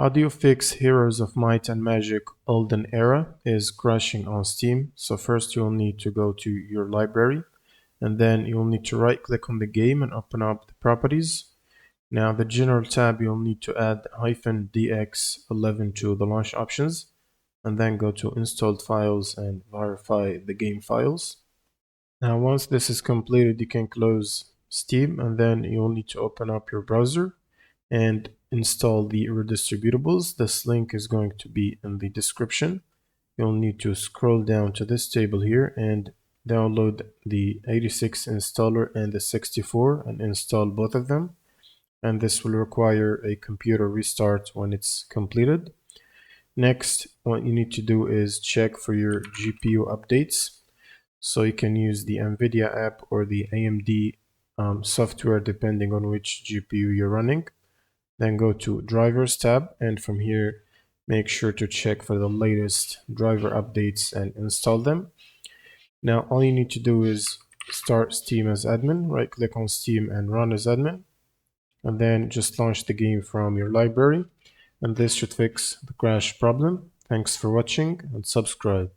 How do you fix Heroes of Might and Magic Olden Era is crashing on Steam? So first you'll need to go to your library, and then you'll need to right click on the game and open up the properties. Now the general tab, you'll need to add -dx11 to the launch options, and then go to installed files and verify the game files. Now once this is completed, you can close Steam, and then you'll need to open up your browser and install the redistributables. This link is going to be in the description. You'll need to scroll down to this table here and download the 86 installer and the 64 and install both of them. And this will require a computer restart when it's completed. Next, what you need to do is check for your GPU updates. So you can use the NVIDIA app or the AMD software depending on which GPU you're running. Then go to Drivers tab, and from here make sure to check for the latest driver updates and install them. Now all you need to do is start Steam as admin, right click on Steam and run as admin, and then just launch the game from your library, and this should fix the crash problem. Thanks for watching and subscribe.